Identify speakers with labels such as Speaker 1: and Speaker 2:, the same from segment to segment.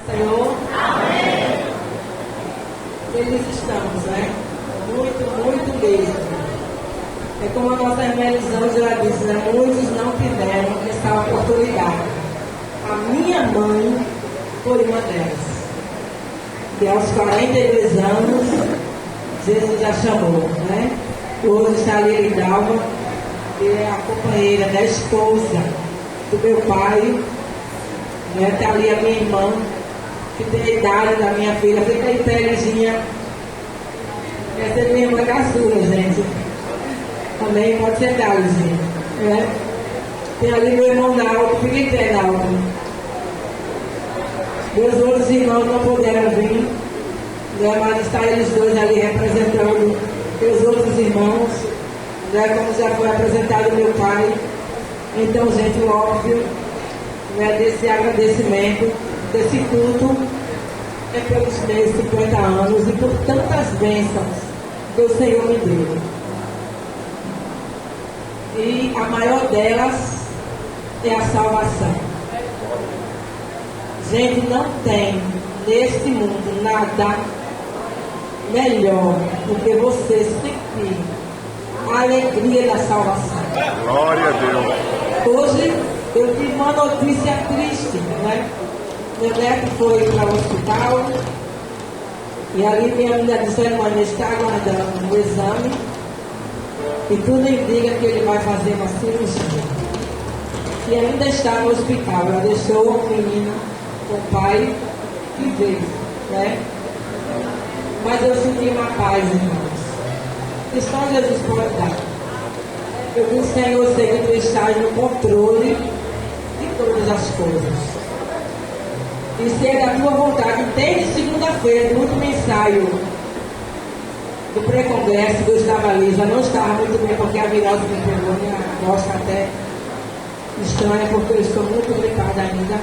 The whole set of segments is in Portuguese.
Speaker 1: Senhor. Amém. Eles estamos, né? Muito, muito mesmo. É como a nossa irmã Elisângela disse, né? Muitos não tiveram essa oportunidade. A minha mãe foi uma delas. Que aos 42 anos, Jesus já chamou, né? Hoje está ali em Dalma, que é a companheira da esposa do meu pai, né? Está ali a minha irmã, que tem a idade da minha filha, fica aí pelezinha. Essa é minha irmã caçula, gente. Também pode sentar, Luzinha. Né? Tem ali meu irmão Naldo, fica em pé, Naldo. Meus outros irmãos não puderam vir, né? Mas está eles dois ali representando meus outros irmãos, né? Como já foi apresentado meu pai. Então, gente, óbvio, né? Desse agradecimento, desse culto, é pelos meus 50 anos e por tantas bênçãos que o Senhor me deu. E a maior delas é a salvação. Gente, não tem neste mundo nada melhor do que você sentir a alegria da salvação.
Speaker 2: Glória a Deus.
Speaker 1: Hoje eu tive uma notícia triste, né? Meu neto foi para o hospital e ali minha amiga disse: irmã, está aguardando o exame e tudo indica que ele vai fazer uma cirurgia. E ainda está no hospital. Ela deixou o menino com o pai e veio, né? Mas eu senti uma paz, irmãos. Que só Jesus pode dar. Eu disse: Senhor, eu sei que tu estás no controle de todas as coisas. E se é da tua vontade, desde segunda-feira, do último ensaio do pré-congresso, eu estava ali, já não estava muito bem, porque a virose me pegou, minha voz está até estranha, porque eu estou muito gripada ainda.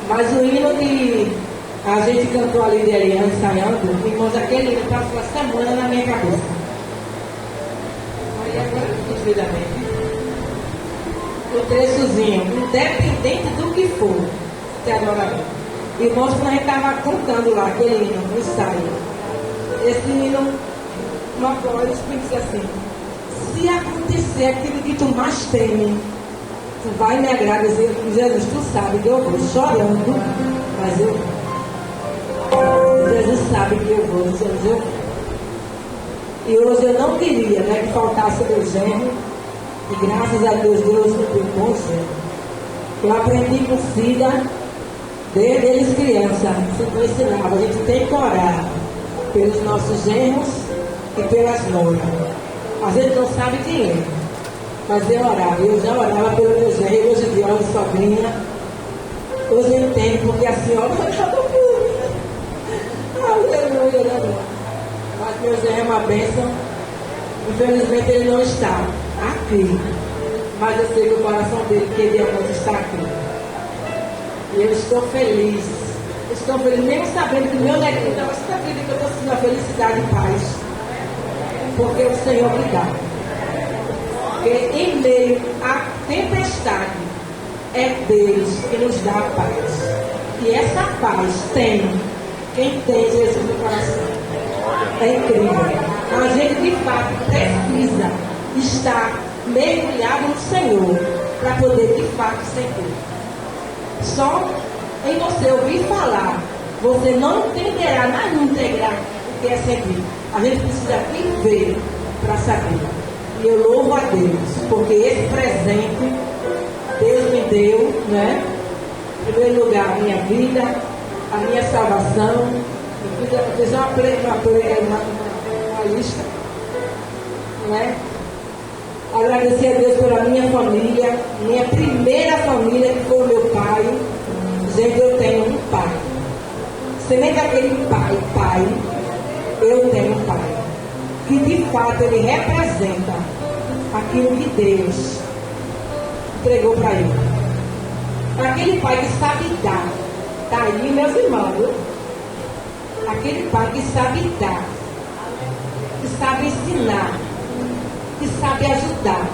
Speaker 1: Mas o hino que a gente cantou ali de Eliane, ensaiando, irmãos, aquele hino passou a semana na minha cabeça. Aí agora, devidamente. O trechozinho, independente do que for, te adorarei. Irmãos, quando a gente estava cantando lá, aquele hino, no ensaio, esse hino, uma voz que disse assim: se acontecer aquilo que tu mais teme, tu vai me agradecer. Jesus, tu sabe que eu vou chorando, mas eu vou. Jesus sabe que eu vou, Jesus, eu vou. E hoje eu não queria, né, que faltasse o meu genro. E graças a Deus, Deus me deu bom genro. Eu aprendi com Cida, desde eles criança, sempre ensinava, a gente tem que orar pelos nossos genros e pelas noivas. A gente não sabe quem é, mas eu orava. Eu já orava pelo meu genro, hoje em dia eu sobrinha. Hoje eu entendo, porque a senhora orava por mim. Aleluia, aleluia. Mas meu genro é uma bênção. Infelizmente ele não está aqui, mas eu sei que o coração dele queria muito estar aqui. E eu estou feliz, mesmo sabendo que meu netinho estava acreditando que eu estou sentindo a felicidade e paz, porque o Senhor me dá. Porque em meio à tempestade é Deus que nos dá a paz, e essa paz tem quem tem Jesus no coração. É incrível. A gente de fato precisa estar mergulhado no Senhor para poder de fato sentir. Só em você ouvir falar, você não entenderá na íntegra o que é sentir. A gente precisa viver para saber. E eu louvo a Deus, porque esse presente Deus me deu, né? Em primeiro lugar, a minha vida, a minha salvação. Eu fiz uma lista, né? Agradecer a Deus pela minha família, minha primeira família, que foi o meu pai. Gente, eu tenho um pai. Semente daquele pai, eu tenho um pai. Que de fato ele representa aquilo que Deus entregou para ele. Aquele pai que sabe dar. Está aí, meus irmãos, viu? Aquele pai que sabe dar, que sabe ensinar, que sabe ajudar.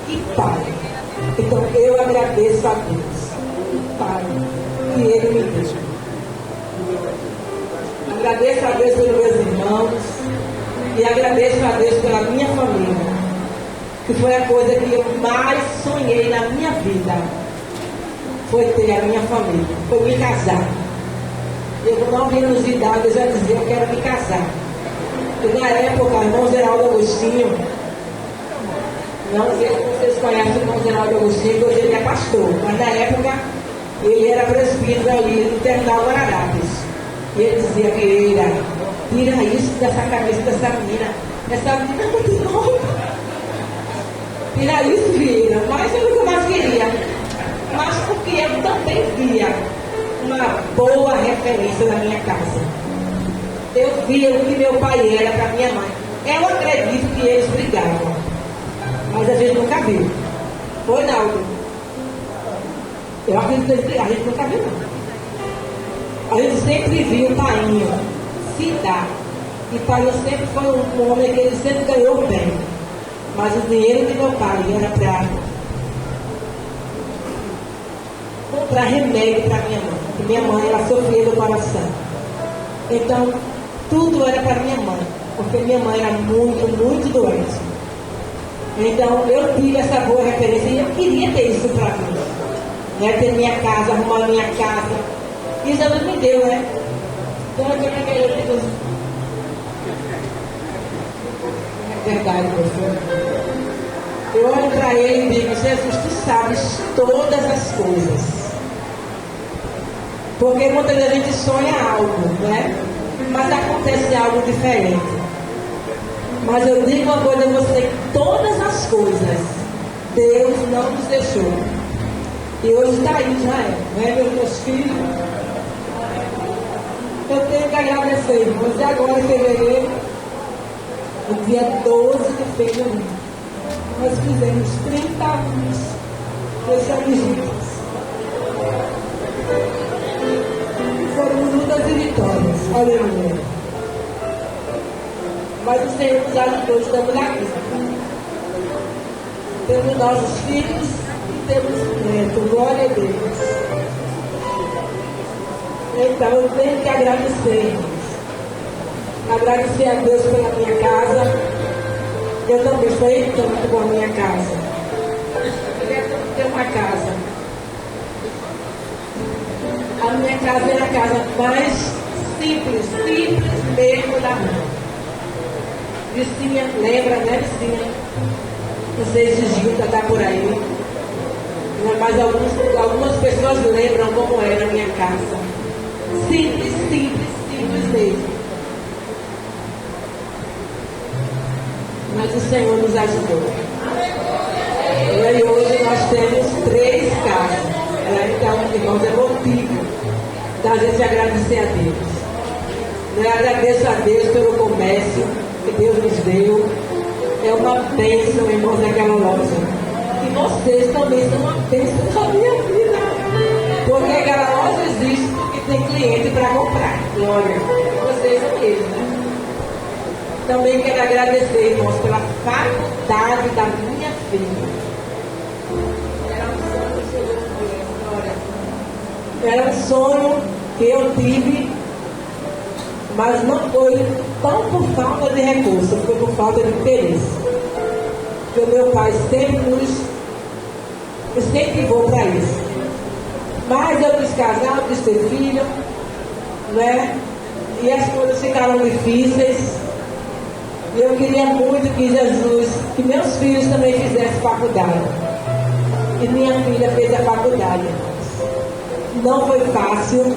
Speaker 1: Que pai. Então eu agradeço a Deus, Pai, que Ele me deu. Agradeço a Deus pelos meus irmãos e agradeço a Deus pela minha família, que foi a coisa que eu mais sonhei na minha vida. Foi ter a minha família, foi me casar. Eu com 9 anos de idade eu já dizia, eu quero me casar. E na época, o irmão Geraldo Agostinho, não sei se vocês conhecem o irmão Geraldo Agostinho, que hoje ele é pastor, mas na época ele era presbítero ali no terminal Guararapes. E ele dizia, Vieira, tira isso dessa cabeça dessa menina. Essa menina é muito nova. Tira isso, Vieira. Mas eu nunca mais queria. Mas porque eu também via uma boa referência na minha casa. Eu via o que meu pai era para minha mãe. Eu acredito que eles brigavam. Mas a gente nunca viu. Foi, Naldo? Eu acredito que eles brigavam. A gente nunca viu, não. A gente sempre viu o Painho se dar. E Painho sempre foi um homem que ele sempre ganhou bem. Mas o dinheiro de meu pai era para comprar remédio para minha mãe. Porque minha mãe, ela sofria do coração. Então, tudo era para minha mãe. Porque minha mãe era muito, muito doente. Então, eu tive essa boa referência e eu queria ter isso para mim. Né? Ter minha casa, arrumar minha casa. E Jesus me deu, né? Então eu digo, é verdade, pastor. Eu olho para ele e digo, Jesus, tu sabes todas as coisas. Porque muitas vezes a gente sonha algo, né? Mas acontece algo diferente. Mas eu digo uma coisa a você, todas as coisas Deus não nos deixou. E hoje está aí Israel, né, meus filhos? Eu tenho que agradecer, irmãos. E agora em fevereiro, no dia 12 de fevereiro, nós fizemos 30 anos dessas juntos. Foram lutas e vitórias, aleluia. Mas o Senhor nos ajudou, estamos aqui. Temos nossos filhos e temos netos, glória a Deus. Então eu tenho que agradecer, irmãos. Agradecer a Deus pela minha casa. Eu também estou tanto com a minha casa. Eu quero ter uma casa. A minha casa é a casa mais simples mesmo da rua. Vicinha, lembra, né, Vicinha? Não sei se Gilda está por aí. Mas algumas pessoas lembram como era a minha casa. Simples mesmo. Mas o Senhor nos ajudou. E hoje nós temos 3 casas. Então, irmãos, é motivo da gente agradecer a Deus. Eu agradeço a Deus pelo comércio que Deus nos deu. É uma bênção, irmãos, naquela loja. E vocês também são uma bênção na minha vida. Porque aquela loja existe porque tem cliente para comprar. Glória. Vocês são eles, né? Também quero agradecer, irmãos, pela faculdade da minha filha. Era um sonho que eu tive, mas não foi tão por falta de recursos, foi por falta de interesse. Porque o meu pai sempre nos incentivou para isso. Mas eu quis casar, eu quis ter filho, né? E as coisas ficaram difíceis. E eu queria muito que Jesus, que meus filhos também fizessem faculdade. E minha filha fez a faculdade. Não foi fácil,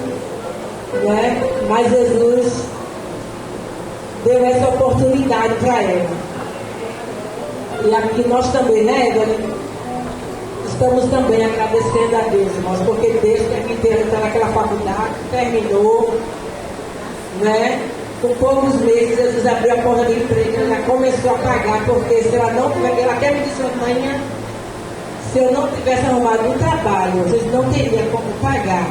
Speaker 1: né? Mas Jesus deu essa oportunidade para ela. E aqui nós também, né, Evelyn? Estamos também agradecendo a Deus, irmãos, porque Deus permitiu entrar naquela faculdade, terminou, né? Com poucos meses, Jesus abriu a porta de emprego, ela já começou a pagar, porque se ela não tiver, ela até me disse, mãe, se eu não tivesse arrumado um trabalho, vocês não teriam como pagar,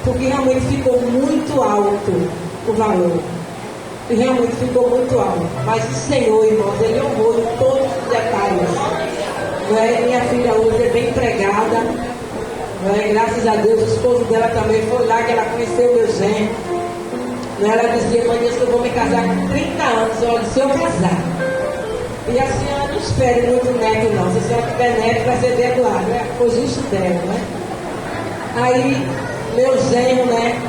Speaker 1: porque realmente ficou muito alto o valor. E realmente ficou muito alto. Mas o Senhor, irmãos, Ele honrou todos os detalhes. Minha filha hoje é bem empregada, Graças a Deus, o esposo dela também foi lá, que ela conheceu o meu genro. Ela dizia, mãe, que eu vou me casar com 30 anos, olha, se eu casar. E a senhora não espere muito neto, não. Se a senhora tiver neto, vai ser dentro lá, né? Foi justo dela, né? Aí, meu genro, né?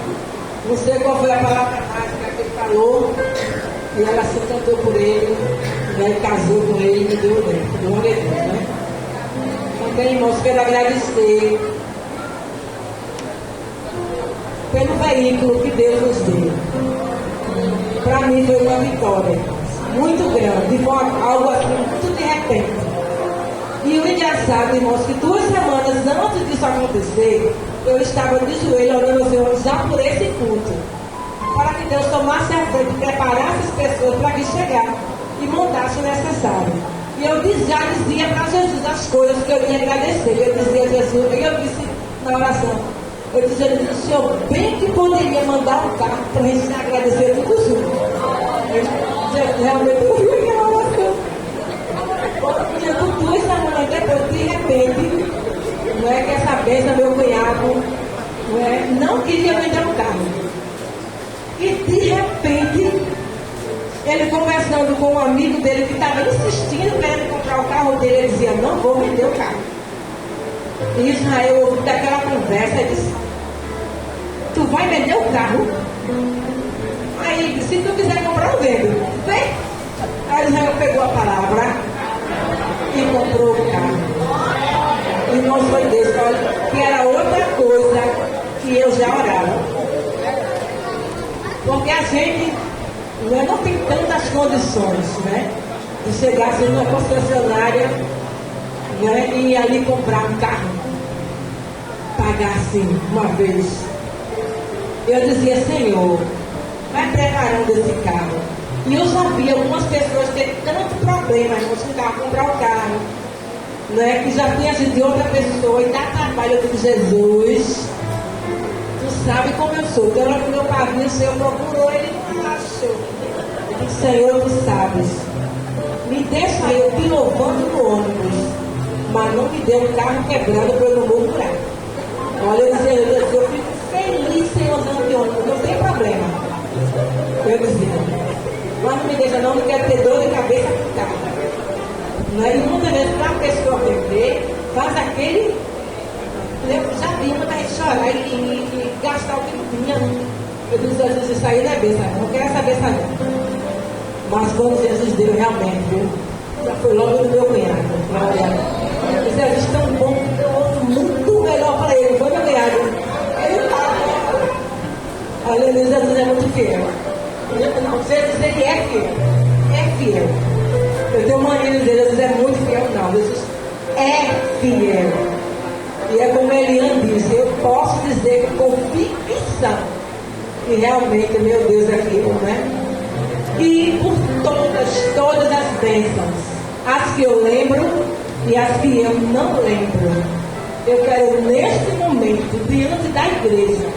Speaker 1: Não sei qual foi a palavra mágica que ele falou. E ela se encantou por ele, né? Casou com ele e me deu o neto. Glória a Deus, né? Também, irmãos, quero agradecer pelo veículo que Deus nos deu. Para mim foi uma vitória muito grande, foi algo assim, muito de repente. E o engraçado, irmãos, que 2 semanas antes disso acontecer, eu estava de joelho orando ao Senhor já por esse culto, para que Deus tomasse a frente e preparasse as pessoas para que chegasse e montasse o necessário. E eu já dizia para Jesus as coisas que eu ia agradecer. Eu dizia a Jesus, e eu disse na oração, eu dizia, o Senhor bem que poderia mandar um carro para a gente agradecer tudo junto. Realmente eu vi aquela oração. Porque por 2 semanas depois, de repente, não é que essa bênção, meu cunhado, não queria vender um carro. E de repente, ele conversando com um amigo dele que estava insistindo para ele comprar o carro dele, ele dizia, não vou vender o carro. E Israel ouviu daquela conversa e disse, tu vai vender o carro? Aí ele disse, se tu quiser comprar, eu vendo. Vem. Aí Israel pegou a palavra e comprou o carro. E não foi Deus, que era outra coisa que eu já orava. Porque a gente não tem tantas condições, né? De chegar assim numa concessionária, né, e ali comprar um carro. Pagar assim, uma vez. Eu dizia, Senhor, vai preparando esse carro. E eu sabia algumas pessoas terem tanto problema, irmãos, que estavam a comprar o carro, né, que já tinha sido de outra pessoa e dá trabalho. Eu digo, Jesus, tu sabe como eu sou. Então, no meu pavio, o Senhor procurou, ele não achou. Eu disse, Senhor, tu sabes. Me deixa eu pilovando no ônibus, mas não me deu um carro quebrado para eu não murmurar. Olha, eu fico feliz sem usando de ônibus, não tem problema. Eu dizia, mas não me deixa não quero ter dor de cabeça com o carro. Não é? E muitas vezes para a pessoa beber, faz aquele. Eu já vi muita gente chorar e gastar o que tinha. Eu disse, Jesus, isso aí não é besta, não quero essa besta não. Mas quando Jesus deu realmente, viu? Já foi logo do meu cunhado. Eu disse, Jesus, tão bom que deu outro muito melhor para ele. Foi meu cunhado. Ele estava. Olha, Jesus é muito fiel. Não sei dizer que é fiel. É fiel. Eu tenho mania de dizer, Jesus é muito fiel. Não, Jesus é fiel. E é como Eliane disse, eu posso dizer com convicção que realmente, meu Deus, é fiel, né? E por todas as bênçãos, as que eu lembro e as que eu não lembro, eu quero neste momento, diante da igreja,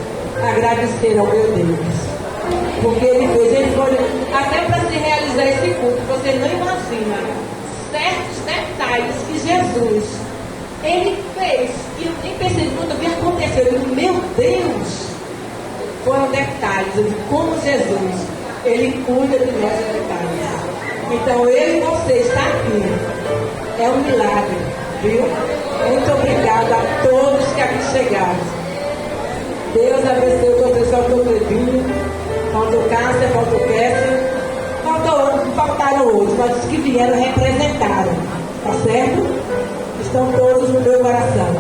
Speaker 1: agradecer ao meu Deus. Porque ele foi, até para se realizar esse culto, você não imagina certos detalhes que Jesus, ele fez, e eu nem percebi quando vi acontecer. Eu digo, meu Deus, foram detalhes de como Jesus, ele cuida de nossos detalhes. Então, eu e você está aqui, é um milagre, viu? Muito obrigada a todos que aqui chegaram. Deus abençoe você, só que eu acredito. Falta o Cássia, falta o Kécio, faltaram outros, mas os que vieram representaram, tá certo? Estão todos no meu coração.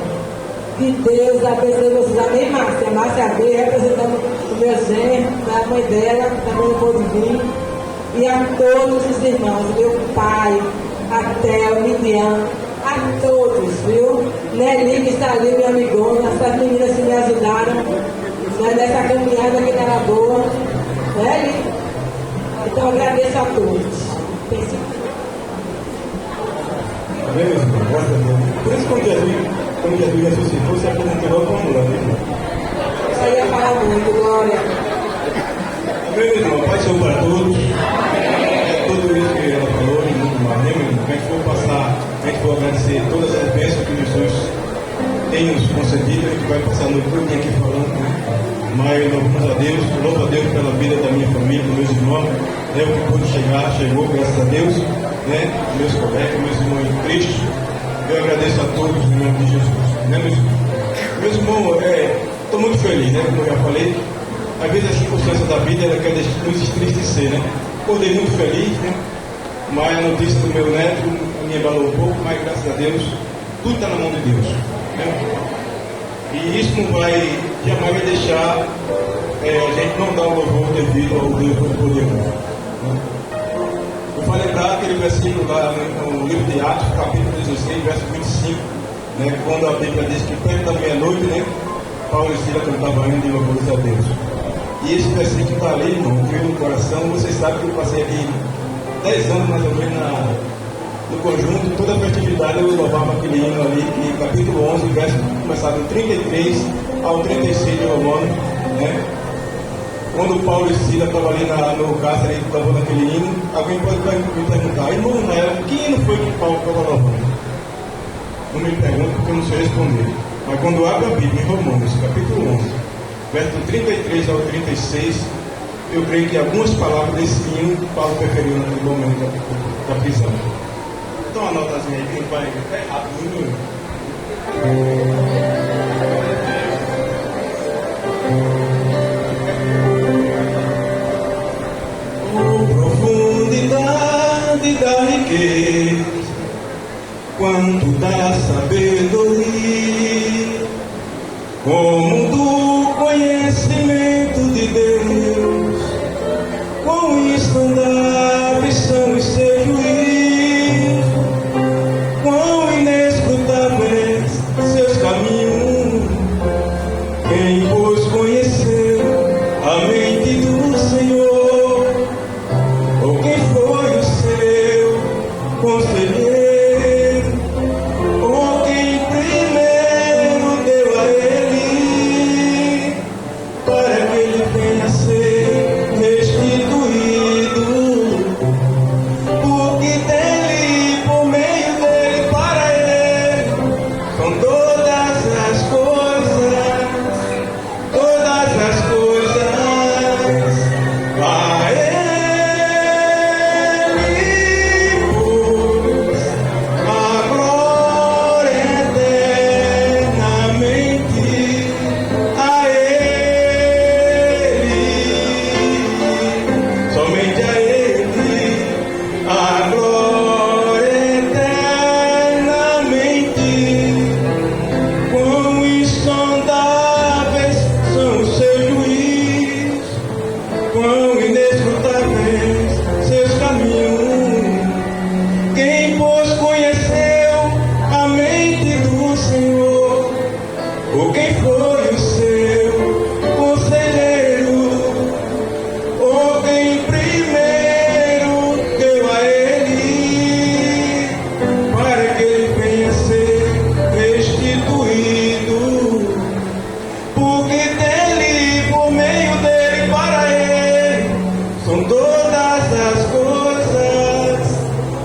Speaker 1: Que Deus abençoe vocês. Amém, Márcia? Márcia B, representando o meu genro, a mãe dela, que também não pôde vir. E a todos os irmãos, meu pai, a Theo, Midian, a todos, viu? Nelly, que está ali, minha amigona, essas meninas que me ajudaram, né, nessa caminhada que estava boa. Né? Então agradeço a todos.
Speaker 3: Amém, meus irmãos, graças a Deus. Por isso, quando Jesus ressuscitou, se apresentou como mulher, né?
Speaker 1: Isso aí ia falar muito, glória.
Speaker 3: Amém, meu irmão, Pai Senhor para todos. Tudo isso que ela falou, e muito mais, né, meu irmão? A gente for passar, a gente for agradecer todas as bênçãos que Jesus tem nos concedido. A gente vai passar a noite toda aqui falando, né? Mas louvamos a Deus, louvo a Deus pela vida da minha família, dos meus irmãos, né? O que pude chegar, chegou, graças a Deus, né? Meus colegas, meus irmãos em Cristo. Eu agradeço a todos em nome de Jesus, né, meus irmãos? Estou muito feliz, né? Como eu já falei, às vezes a circunstância da vida ela quer nos entristecer, né? Acordei muito feliz, né? Mas a notícia do meu neto me embalou um pouco, mas graças a Deus, tudo está na mão de Deus, né? E isso não vai, jamais vai deixar a gente não dar o louvor devido ao Deus Todo-Poderoso, né? Eu vou lembrar aquele versículo lá no livro de Atos, capítulo 16, verso 25, né? Quando a Bíblia diz que perto da meia-noite, né? Paulo e Silas cantavam ainda de louvores a Deus. E esse versículo está ali, irmão, que veio no coração. Vocês sabem que eu passei aqui 10 anos mais ou menos no conjunto, toda a festividade eu louvava aquele hino ali, que capítulo 11, verso começado do 33 ao 36 de Romanos, né? Quando Paulo e Silas estavam ali no cárcere, louvando aquele hino, alguém pode me perguntar, irmão, que hino foi que Paulo estava louvando? Não me pergunte porque eu não sei responder. Mas quando abre a Bíblia em Romanos, capítulo 11, verso 33 ao 36, eu creio que algumas palavras desse hino Paulo preferiu naquele momento da prisão. Então uma notazinha aí que não vai rápido. Profundidade da riqueza, quanto da sabedoria, como do conhecimento de Deus, quão insondáveis são os seus juízos, quão inescrutáveis seus caminhos. Quem pois conheceu a mente do Senhor, ou quem foi o seu conselheiro, ou quem primeiro deu a ele, para que ele venha a ser restituído, porque dele, por meio dele, para ele, são todas as coisas, todas as coisas, a ele, pois, a glória eternamente, a ele, somente a ele, a glória eternamente. Quão insondáveis são os seus juízos, quão inescrutáveis seus caminhos. Quem, pois, conheceu a mente do Senhor, ou quem foi o seu conselheiro, ou quem primeiro deu a ele, para que ele venha a ser restituído, porque dele, por meio dele, para ele, são todas as coisas,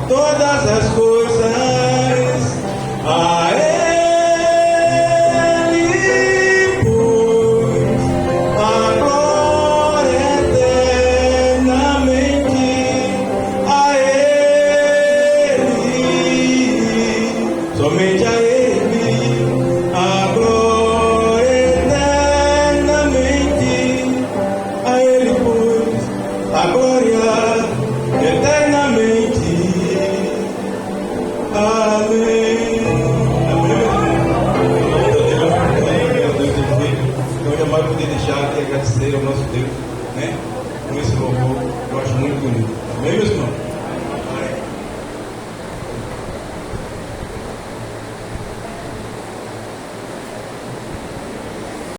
Speaker 3: todas as coisas, a ele, pois, a glória eternamente, a ele, somente a ele, a glória eternamente, a ele, pois, a glória eternamente. Amém. Então, eu jamais poder deixar de agradecer ao nosso Deus, né? Com esse louvor, eu acho muito bonito. Amém, meus